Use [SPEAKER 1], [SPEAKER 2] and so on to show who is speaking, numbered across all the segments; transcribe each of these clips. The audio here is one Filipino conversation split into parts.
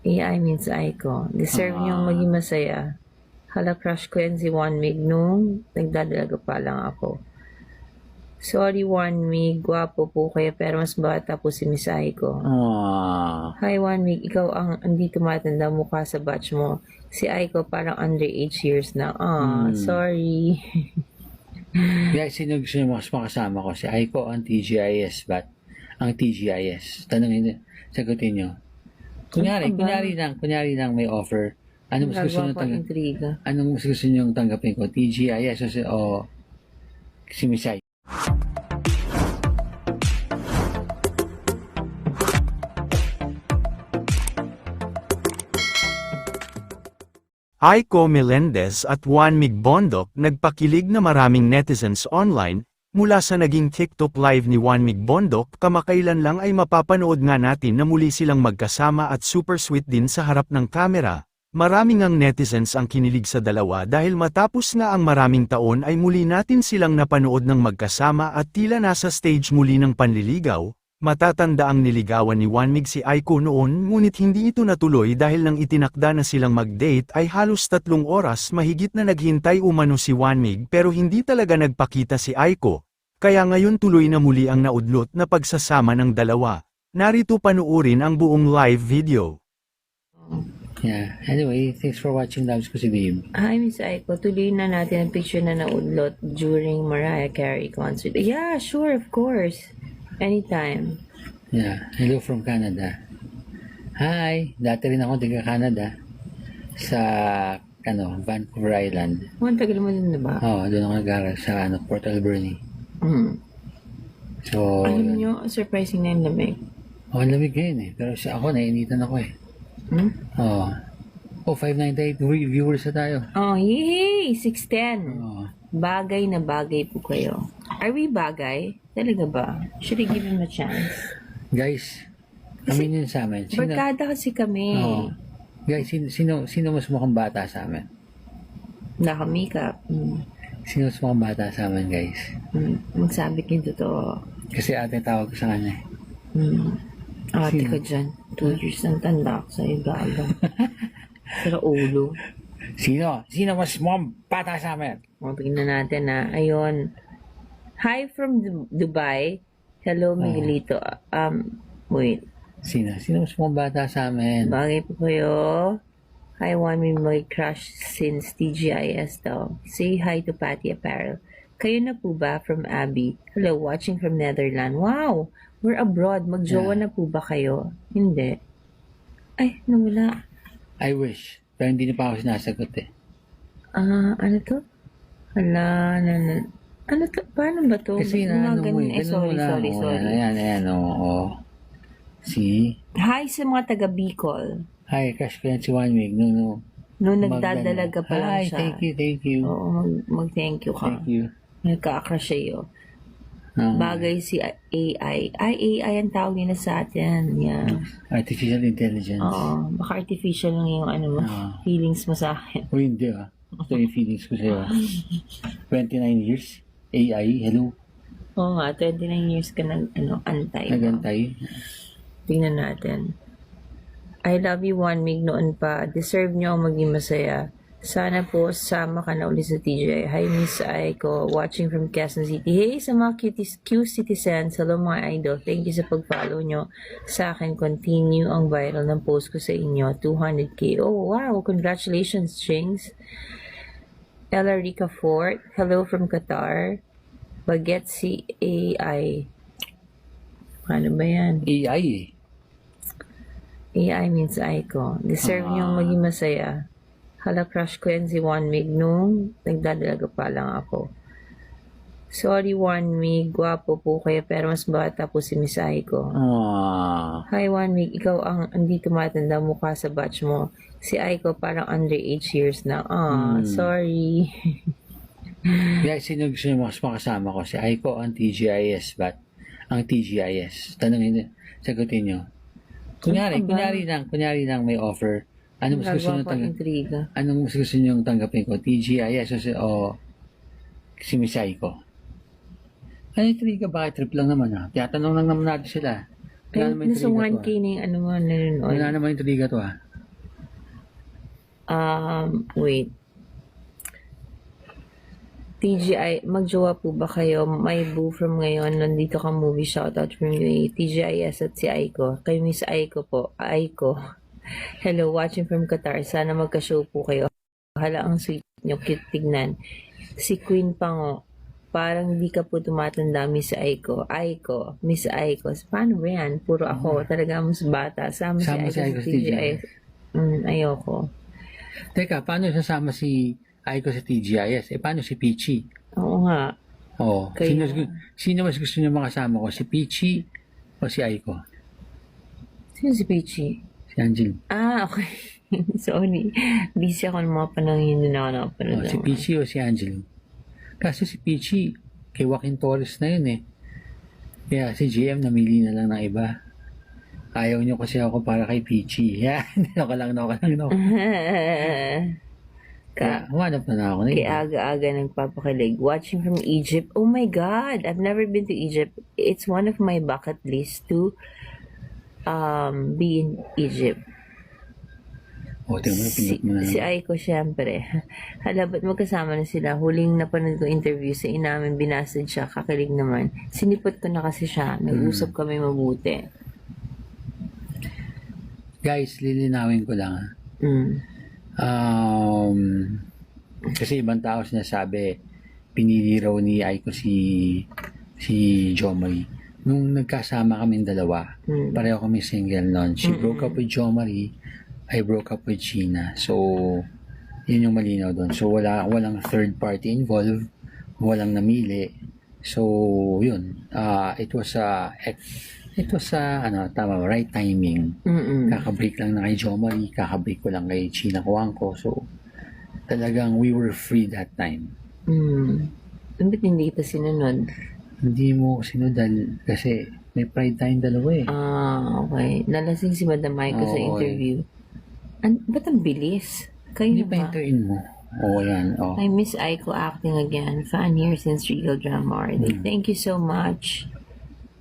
[SPEAKER 1] AI means Aiko. Deserve niyong maging masaya. Hala, crush ko yan si One Mig nung nagdadalaga pa lang ako. Sorry, One Mig. Gwapo po kayo pero mas bata po si Miss Aiko. Hi, One Mig. Ikaw ang hindi tumatanda mukha sa batch mo. Si Aiko parang under 8 years na. Sorry.
[SPEAKER 2] Guys, sino gusto nyo mas makasama ko? Si Aiko ang TGIS, but ang TGIS. Tanongin nyo, sagutin nyo. Kunyari lang may offer. Ano mas gusto nyo tanggapin? Anong mas gusto nyo tanggapin ko? TGIS o si Misay?
[SPEAKER 3] Aiko Melendez at Juan Mig Bondok nagpakilig na maraming netizens online, mula sa naging TikTok live ni Juan Mig Bondok kamakailan lang ay mapapanood nga natin na muli silang magkasama at super sweet din sa harap ng kamera. Maraming ang netizens ang kinilig sa dalawa dahil matapos na ang maraming taon ay muli natin silang napanood ng magkasama at tila nasa stage muli ng panliligaw. Matatanda ang niligawan ni Juan Mig si Aiko noon ngunit hindi ito natuloy dahil nang itinakda na silang mag-date ay halos 3 oras mahigit na naghintay umano si Juan Mig pero hindi talaga nagpakita si Aiko. Kaya ngayon tuloy na muli ang naudlot na pagsasama ng dalawa. Narito panuorin ang buong live video.
[SPEAKER 2] Yeah. Anyway, thanks for watching. Loves ko si Babe.
[SPEAKER 1] Hi, Miss Aiko. Tuloy na natin ang picture na naudlot during Mariah Carey concert. Yeah, sure, of course. Anytime.
[SPEAKER 2] Yeah. Hello from Canada. Hi. Dati rin ako taga Canada. Sa, Vancouver Island.
[SPEAKER 1] Ang tagal mo din na ba?
[SPEAKER 2] Doon ako nag-aaral sa, Port Alberni. So,
[SPEAKER 1] alam nyo, surprising na yung lamig.
[SPEAKER 2] ang lamig ngayon eh. Pero ako, nainitan ako eh. 598 viewers na tayo.
[SPEAKER 1] Yay! 610. Bagay na bagay po kayo. Are we bagay? Talaga ba? Should I give him a chance?
[SPEAKER 2] Guys, aminin sa amin.
[SPEAKER 1] Barkada kasi kami.
[SPEAKER 2] Guys, sino mas mukhang bata sa amin?
[SPEAKER 1] Naka-makeup.
[SPEAKER 2] Sino mas mukhang bata sa amin, guys?
[SPEAKER 1] Magsabi kayo totoo.
[SPEAKER 2] Kasi ate tawag ko sa kanya.
[SPEAKER 1] Ate ka dyan. 2 years ang tanda ko sa'yo, gaga. Sira ulo.
[SPEAKER 2] Sino mas mukhang bata sa amin?
[SPEAKER 1] Tingnan natin na. Ayun. Hi from Dubai. Hello, Miguelito. Wait.
[SPEAKER 2] Sino mas mukhang bata sa amin?
[SPEAKER 1] Bagay po kayo. Hi, One Mig, my crush since TGIS daw. Say hi to Patty Apparel. Kayo na po ba from Abby? Hello, watching from Netherlands. Wow! We're abroad. Magjowa na po ba kayo? Hindi. Ay, nawala.
[SPEAKER 2] I wish. Pero hindi na pa ako sinasagot eh.
[SPEAKER 1] Ano to? Hala, ano to? Paano ba to?
[SPEAKER 2] Kasi
[SPEAKER 1] Sorry.
[SPEAKER 2] Ayan, oo. See?
[SPEAKER 1] Hi sa mga taga Bicol.
[SPEAKER 2] Hi, crush ko yan si Juan Mig. No.
[SPEAKER 1] Noong nagdadalaga pa lang
[SPEAKER 2] Hi,
[SPEAKER 1] siya.
[SPEAKER 2] thank you.
[SPEAKER 1] Oo, mag-thank you ka.
[SPEAKER 2] Thank you.
[SPEAKER 1] Nagka-crush sa'yo. Bagay si AI. AI ang tawag nila sa atin. Yeah.
[SPEAKER 2] Artificial intelligence.
[SPEAKER 1] Oo. Baka artificial lang yung feelings mo sa akin.
[SPEAKER 2] O hindi Ito yung feelings ko sa'yo. 29 years. AI, hello.
[SPEAKER 1] Oo nga, 29 years ka antay.
[SPEAKER 2] Nagantay.
[SPEAKER 1] Tingnan natin. I love you, One Mig noon pa. Deserve nyo ang maging masaya. Sana po sama ka na ulit sa TJ. Hi, Miss Aiko. Watching from Quezon City. Hey, sa mga cute citizens. Hello, mga idol. Thank you sa pag-follow nyo sa akin. Continue ang viral ng post ko sa inyo. 200k. Oh, wow. Congratulations, Chings. Ella Rica Fort. Hello from Qatar. Baget si AI. Ano ba yan?
[SPEAKER 2] AI eh.
[SPEAKER 1] AI means Aiko. Deserve niyong maging masaya. Hala, crush ko yan si One Mig nung nagdadalaga pa lang ako. Sorry, One Mig. Gwapo po kayo pero mas bata po si Miss Aiko. Hi, One Mig. Ikaw ang hindi tumatanda mukha sa batch mo. Si Aiko parang under 8 years na. Sorry.
[SPEAKER 2] Guys, sino gusto nyo mas makasama ko? Si Aiko ang TGIS, but ang TGIS. Tanongin nyo, sagutin nyo. Kunyari lang may offer. Anong mas gusto nyo tanggapin ko? TGIS o si Miss Aiko? Ano intriga? Bakit trip lang naman Tiyatanong lang naman natin sila.
[SPEAKER 1] Nasa 1K na yung ano mo nanonood.
[SPEAKER 2] Wala naman intriga to
[SPEAKER 1] Wait. TGI, magjowa po ba kayo? May boo from ngayon. Nandito ka movie. Shoutout from you. TGIS at si Aiko. Kay Miss Aiko po. Aiko. Hello, watching from Qatar. Sana magka-show po kayo. Hala, ang sweet nyo. Cute tignan. Si Queen Pango. Parang di ka po tumatanda, Miss Aiko. Aiko. Miss Aiko. Paano ba yan? Puro ako. Talaga mas bata. Sama si Aiko sa TGIS. Ayoko.
[SPEAKER 2] Teka, paano sasama si Aiko sa TGIS? Paano si Peachy?
[SPEAKER 1] Oo nga.
[SPEAKER 2] Oo.
[SPEAKER 1] Kaya-
[SPEAKER 2] Sino mas gusto niyo makasama ko? Si Peachy o si Aiko?
[SPEAKER 1] Sino si Peachy?
[SPEAKER 2] Si Angel.
[SPEAKER 1] Okay. Sorry. Busy ako ng mga panahon yun na ako nakapanood.
[SPEAKER 2] Si Peachy o si Angelo? Kasi si Peachy, kay Joaquin Torres na yun eh. Kaya si GM namili na lang ng iba. Ayaw niyo kasi ako para kay Peachy. Yan. Nako lang. Kaya humanap na ako na
[SPEAKER 1] Kay
[SPEAKER 2] iba.
[SPEAKER 1] aga-aga nagpapakilig. Watching from Egypt. Oh my God! I've never been to Egypt. It's one of my bucket list to be in Egypt.
[SPEAKER 2] O, tingnan mo, pinot mo na
[SPEAKER 1] Si
[SPEAKER 2] naman.
[SPEAKER 1] Aiko, syempre. Hala, ba't magkasama na sila? Huling napanood ko interview sa inamin, binasted siya, kakilig naman. Sinipot ko na kasi siya. Nag-usap kami mabuti.
[SPEAKER 2] Guys, lilinawin ko lang ha.
[SPEAKER 1] Mm.
[SPEAKER 2] Kasi ibang tao sinasabi, pinili raw ni Aiko si Jomari. Nung nagkasama kaming dalawa, pareho kami single noon. She broke up with Jomari, I broke up with Gina. So, yun yung malinaw doon. So, walang third party involved, walang namili. So, yun. It was right timing. Kakabreak lang na kay Jomari, kakabreak ko lang kay Gina Kuangko. So, talagang we were free that time.
[SPEAKER 1] Ba't hindi kita sinunod?
[SPEAKER 2] Hindi mo sinudal kasi may pride tayong dalawa eh.
[SPEAKER 1] Okay. Nalasing si Madam Maiko sa
[SPEAKER 2] Oo,
[SPEAKER 1] interview. Ba't ang bilis?
[SPEAKER 2] Hindi
[SPEAKER 1] Kayo
[SPEAKER 2] pa
[SPEAKER 1] ba?
[SPEAKER 2] hintuin mo. Oo, yan. Oh.
[SPEAKER 1] I miss Aiko acting again. Fan here since Regal Drama Army. Thank you so much.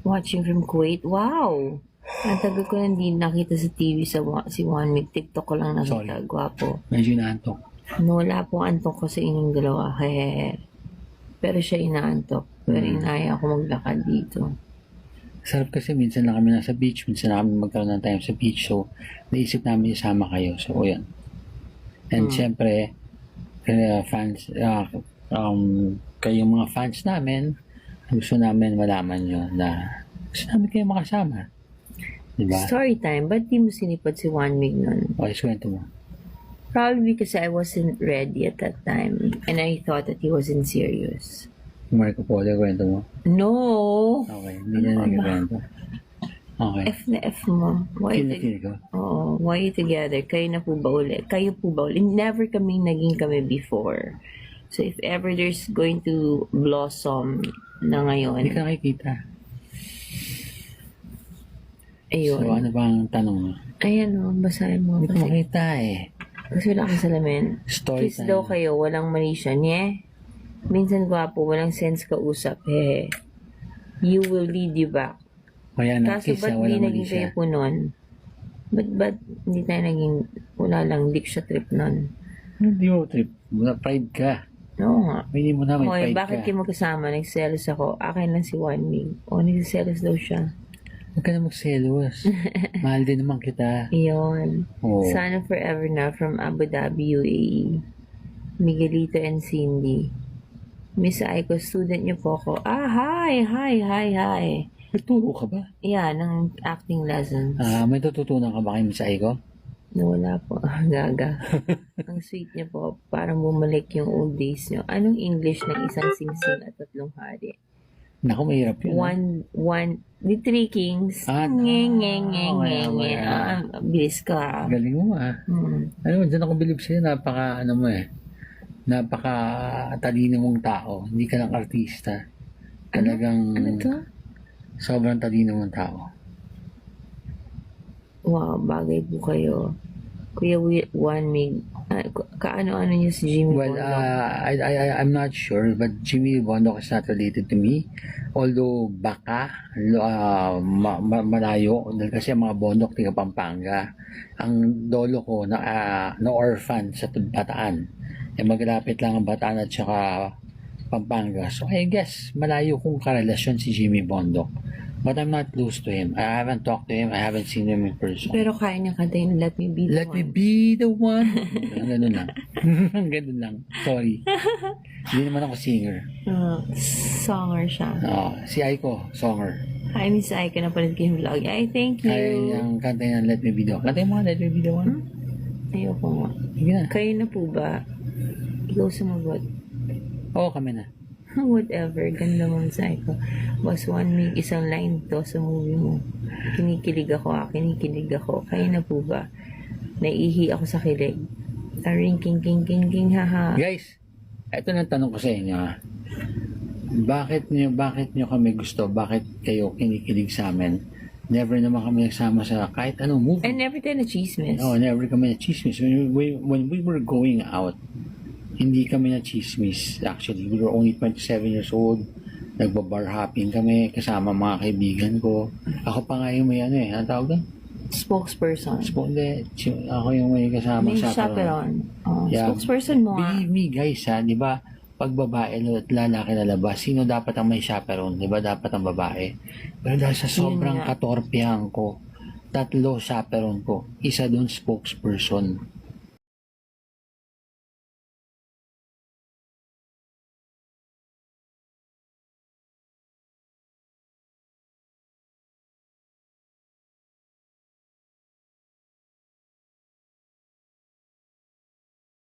[SPEAKER 1] Watching from Kuwait. Wow! Ang tagal ko na hindi nakita sa TV si Juan Mig. TikTok ko lang nakita.
[SPEAKER 2] Sorry.
[SPEAKER 1] Gwapo.
[SPEAKER 2] Medyo naantok.
[SPEAKER 1] Wala pong antok ko sa inyong dalawa. Pero siya inaantok. Pero inaya ako maglakad dito.
[SPEAKER 2] Sarap kasi minsan lang kami nasa beach, minsan lang kami magkaroon ng time sa beach. So, naisip namin isama kayo. So, yan. And syempre, fans, kayong mga fans namin, gusto namin malaman nyo na gusto namin kayo makasama. Diba?
[SPEAKER 1] Story time. Ba't di mo sinipot si Juan Mig nun?
[SPEAKER 2] Okay, swento mo.
[SPEAKER 1] Probably because I wasn't ready at that time. And I thought that he wasn't serious.
[SPEAKER 2] Marco Polo, kwento mo.
[SPEAKER 1] No!
[SPEAKER 2] Okay, hindi na nagkwento. Okay.
[SPEAKER 1] F na F mo. Why
[SPEAKER 2] Kinakini ko.
[SPEAKER 1] why you together? Kayo na po ba ulit? Kayo po ba ulit? Never kaming naging kami before. So if ever there's going to blossom na
[SPEAKER 2] Hindi
[SPEAKER 1] ngayon,
[SPEAKER 2] ka nakikita.
[SPEAKER 1] ayun.
[SPEAKER 2] So, ano bang tanong mo?
[SPEAKER 1] Ayan o, basahin mo.
[SPEAKER 2] Hindi ko makita eh.
[SPEAKER 1] Kasi wala kang salamin.
[SPEAKER 2] Story
[SPEAKER 1] Kiss
[SPEAKER 2] time.
[SPEAKER 1] daw kayo, walang mali siya. Nye? Minsan gwapo, walang sense kausap. You will lead you back.
[SPEAKER 2] Kaya na,
[SPEAKER 1] Kaso
[SPEAKER 2] kiss
[SPEAKER 1] ba't
[SPEAKER 2] na,
[SPEAKER 1] di
[SPEAKER 2] wala mali
[SPEAKER 1] naging kayo
[SPEAKER 2] siya.
[SPEAKER 1] po nun? Ba't hindi tayo naging, wala lang, di ko siya trip nun?
[SPEAKER 2] Hindi mo trip. Wala pride ka.
[SPEAKER 1] Oo nga.
[SPEAKER 2] Hindi mo na may
[SPEAKER 1] Okay,
[SPEAKER 2] pride
[SPEAKER 1] bakit
[SPEAKER 2] ka.
[SPEAKER 1] kayo magkasama? Nagselos ako. Akin lang si Juan Mig. Nagselos daw siya.
[SPEAKER 2] Huwag ka na magselos. Mahal din naman kita.
[SPEAKER 1] Iyon.
[SPEAKER 2] Oo.
[SPEAKER 1] Sana forever na from Abu Dhabi, UAE. Miguelito and Cindy. Miss Aiko, student niyo po ako. Hi!
[SPEAKER 2] Nagturo ka ba?
[SPEAKER 1] Yeah, ng acting lessons.
[SPEAKER 2] May tututunan ka ba kay Miss Aiko?
[SPEAKER 1] Nawala po. Gaga. Ang sweet niya po. Parang bumalik yung old days niyo. Anong English ng isang singsing at tatlong hari?
[SPEAKER 2] Naku, mahirap yun.
[SPEAKER 1] The Three Kings.
[SPEAKER 2] Okay.
[SPEAKER 1] Bilis ka.
[SPEAKER 2] Galing mo ah. Ano mo, dyan ako bilib sa'yo. Napaka talino mong tao. Hindi ka lang artista. Talagang
[SPEAKER 1] Ano to?
[SPEAKER 2] sobrang talino mong tao.
[SPEAKER 1] Wow, bagay po kayo. Kuya Juan Mig, kaano-ano niyo si Jimmy
[SPEAKER 2] Well,
[SPEAKER 1] Bondoc?
[SPEAKER 2] I'm not sure, but Jimmy Bondoc is not related to me. Although baka malayo dahil kasi ang mga Bondoc tiga Pampanga. Ang lolo ko na orphan sa Bataan. Maglapit lang ang Bataan at saka Pampanga. So I guess malayo kong karelasyon si Jimmy Bondoc. But I'm not close to him. I haven't talked to him. I haven't seen him in person.
[SPEAKER 1] Pero kaya niya kantayin Let Me Be the
[SPEAKER 2] Let
[SPEAKER 1] One.
[SPEAKER 2] me be the one. Ganun lang. Ganun lang. Sorry. Hindi naman ako singer.
[SPEAKER 1] Songer siya.
[SPEAKER 2] Si Aiko, songer.
[SPEAKER 1] Hi, Miss Aiko, napanood ko yung vlog. Ay, thank you.
[SPEAKER 2] Ay, ang kanta niya, Let Me Be the One. Kanta mo, Let Me Be the One.
[SPEAKER 1] Ayoko nga.
[SPEAKER 2] Sige na.
[SPEAKER 1] Kayo na po ba? Ikaw sumagot.
[SPEAKER 2] Oo, kami na.
[SPEAKER 1] Whatever, ganda mo Miss Aiko. Boss One Mig, isang line to sa movie mo. Kinikilig ako. Kayo na po ba? Naiihi ako sa kilig. Aring king, haha.
[SPEAKER 2] Guys, eto na tanong ko sa inyo. Bakit nyo kami gusto? Bakit kayo kinikilig sa amin? Never naman kami nagsama sa kahit anong movie.
[SPEAKER 1] And never tayo na chismis.
[SPEAKER 2] No, never kami na chismis. When we were going out, hindi kami na chismis. Actually, we were only 27 years old. Nagbabar hopping kami kasama mga kaibigan ko. Ako pa nga yung may ang tawag doon?
[SPEAKER 1] Spokesperson.
[SPEAKER 2] Ako yung may kasama
[SPEAKER 1] May
[SPEAKER 2] chaperon.
[SPEAKER 1] chaperon.
[SPEAKER 2] Yeah.
[SPEAKER 1] Spokesperson mo
[SPEAKER 2] Believe me guys di ba? Pag babae at lalaki lalabas, sino dapat ang may chaperon? Di ba dapat ang babae? Pero dahil sa sobrang
[SPEAKER 1] nga.
[SPEAKER 2] katorpehan ko, 3 chaperon ko. Isa doon spokesperson.